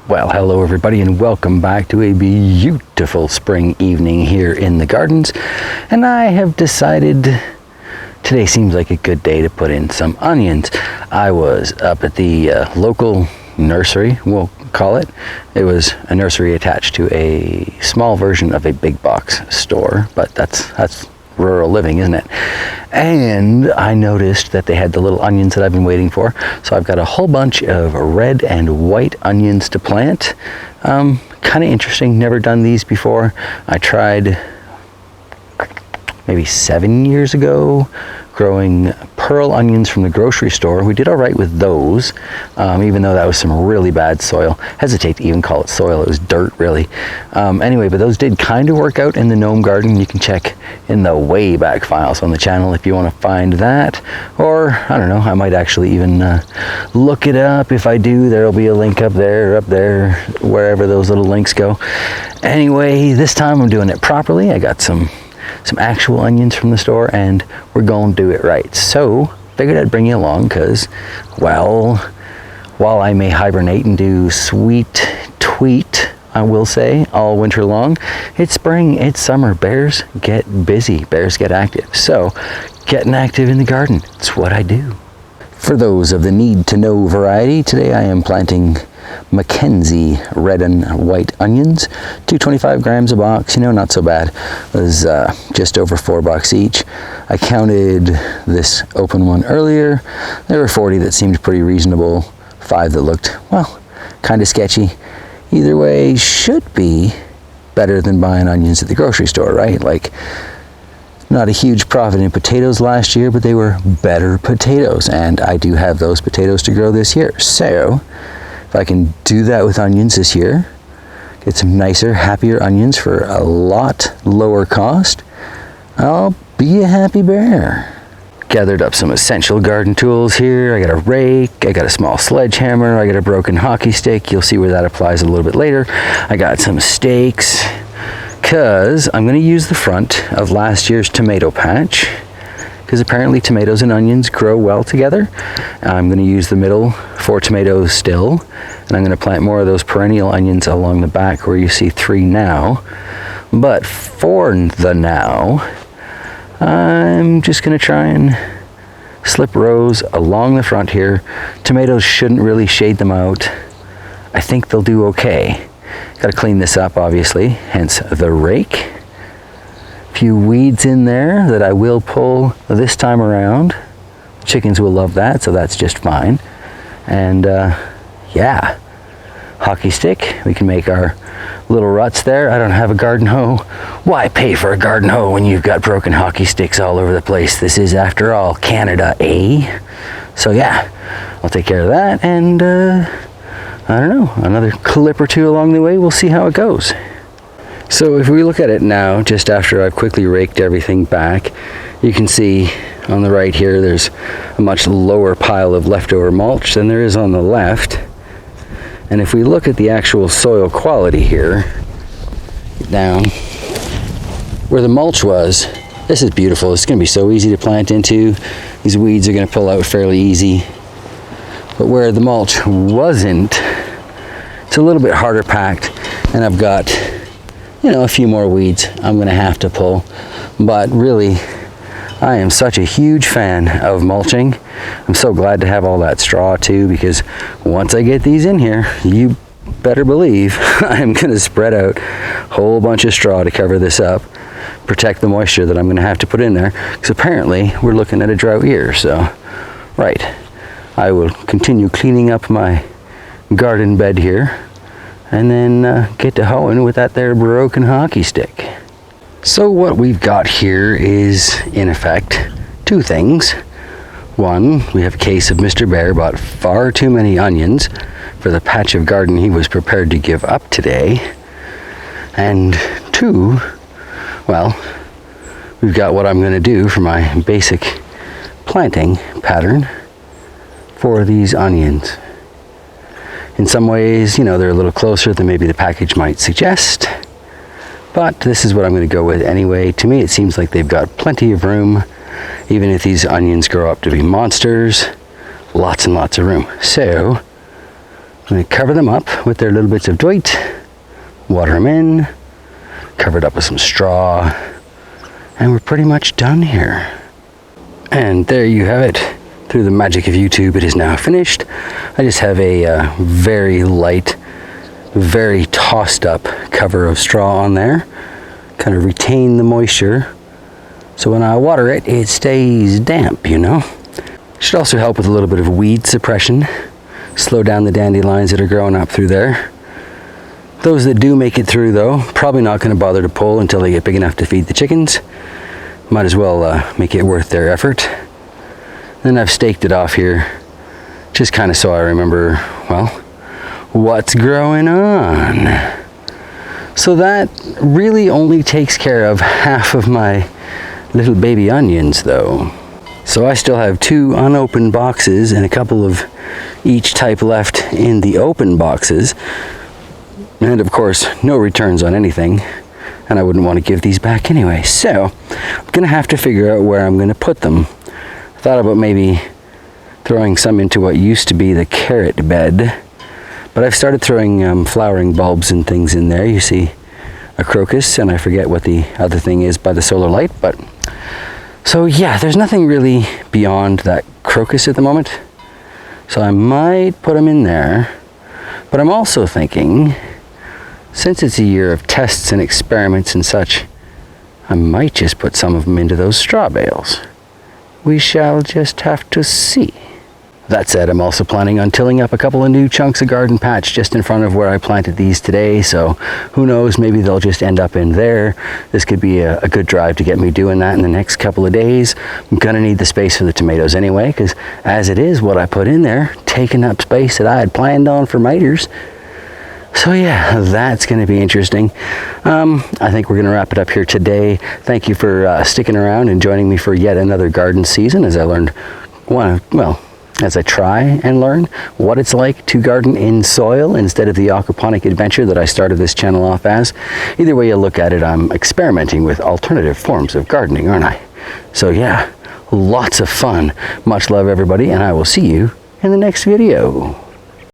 Well, hello everybody and welcome back to a beautiful spring evening here in the gardens. And I have decided today seems like a good day to put in some onions. I was up at the local nursery, we'll call it. It was a nursery attached to a small version of a big box store, but that's rural living, isn't it? And I noticed that they had the little onions that I've been waiting for. So I've got a whole bunch of red and white onions to plant. Kind of interesting, never done these before. I tried maybe 7 years ago growing pearl onions from the grocery store. We did all right with those, even though that was some really bad soil. Hesitate to even call it soil, it was dirt really. Anyway, but those did kind of work out in the gnome garden. You can check in the way back files on the channel if you want to find that, or I don't know, I might actually even look it up. If I do, there'll be a link up there, wherever those little links go. Anyway, this time I'm doing it properly. I got some actual onions from the store and we're going to do it right. So figured I'd bring you along because, well, while I may hibernate and do sweet tweet, I will say, all winter long, it's spring, it's summer, bears get busy, bears get active. So getting active in the garden, it's what I do. For those of the need to know variety, today I am planting Mackenzie red and white onions, 225 grams a box, not so bad. It was just over $4 each. I counted this open one earlier. There were 40 that seemed pretty reasonable, 5 that looked, well, kind of sketchy. Either way, should be better than buying onions at the grocery store, right? Like, not a huge profit in potatoes last year, but they were better potatoes, and I do have those potatoes to grow this year. So if I can do that with onions this year, get some nicer, happier onions for a lot lower cost, I'll be a happy bear. Gathered up some essential garden tools here. I got a rake, I got a small sledgehammer, I got a broken hockey stick. You'll see where that applies a little bit later. I got some stakes, because I'm going to use the front of last year's tomato patch, because apparently tomatoes and onions grow well together. I'm going to use the middle for tomatoes still, and I'm going to plant more of those perennial onions along the back where you see 3 now. But for the now, I'm just going to try and slip rows along the front here. Tomatoes shouldn't really shade them out. I think they'll do okay. Got to clean this up, obviously, hence the rake. Few weeds in there that I will pull this time around. Chickens will love that, so that's just fine. And yeah, hockey stick. We can make our little ruts there. I don't have a garden hoe. Why pay for a garden hoe when you've got broken hockey sticks all over the place? This is, after all, Canada, eh? So yeah, I'll take care of that, and I don't know, another clip or two along the way. We'll see how it goes. So if we look at it now, just after I've quickly raked everything back, you can see on the right here there's a much lower pile of leftover mulch than there is on the left. And if we look at the actual soil quality here, down where the mulch was, this is beautiful. It's going to be so easy to plant into. These weeds are going to pull out fairly easy. But where the mulch wasn't, it's a little bit harder packed, and I've got, a few more weeds I'm going to have to pull. But really, I am such a huge fan of mulching. I'm so glad to have all that straw too, because once I get these in here, you better believe I'm going to spread out a whole bunch of straw to cover this up, protect the moisture that I'm going to have to put in there, because apparently we're looking at a drought year. So, right, I will continue cleaning up my garden bed here, and then get to hoeing with that there broken hockey stick. So what we've got here is, in effect, 2 things. One, we have a case of Mr. Bear bought far too many onions for the patch of garden he was prepared to give up today. And 2, well, we've got what I'm going to do for my basic planting pattern for these onions. In some ways, they're a little closer than maybe the package might suggest, but this is what I'm going to go with anyway. To me, it seems like they've got plenty of room, even if these onions grow up to be monsters, lots and lots of room. So going to cover them up with their little bits of doit, water them in, cover it up with some straw, and we're pretty much done here. And there you have it. Through the magic of YouTube, it is now finished. I just have a very light, very tossed up cover of straw on there. Kind of retain the moisture, so when I water it, it stays damp, you know. Should also help with a little bit of weed suppression. Slow down the dandelions that are growing up through there. Those that do make it through, though, probably not going to bother to pull until they get big enough to feed the chickens. Might as well make it worth their effort. Then I've staked it off here, just kind of so I remember, well, what's growing on. So that really only takes care of half of my little baby onions, though. So I still have 2 unopened boxes and a couple of each type left in the open boxes. And of course, no returns on anything. And I wouldn't want to give these back anyway. So I'm going to have to figure out where I'm going to put them. I thought about maybe throwing some into what used to be the carrot bed. But I've started throwing flowering bulbs and things in there. You see a crocus, and I forget what the other thing is by the solar light. But so yeah, there's nothing really beyond that crocus at the moment. So I might put them in there. But I'm also thinking, since it's a year of tests and experiments and such, I might just put some of them into those straw bales. We shall just have to see. That said, I'm also planning on tilling up a couple of new chunks of garden patch just in front of where I planted these today, so who knows, maybe they'll just end up in there. This could be a good drive to get me doing that in the next couple of days. I'm gonna need the space for the tomatoes anyway, because as it is, what I put in there, taking up space that I had planned on for miters. So yeah, that's going to be interesting. I think we're going to wrap it up here today. Thank you for sticking around and joining me for yet another garden season as I learned, as I try and learn what it's like to garden in soil instead of the aquaponic adventure that I started this channel off as. Either way you look at it, I'm experimenting with alternative forms of gardening, aren't I? So yeah, lots of fun. Much love, everybody, and I will see you in the next video.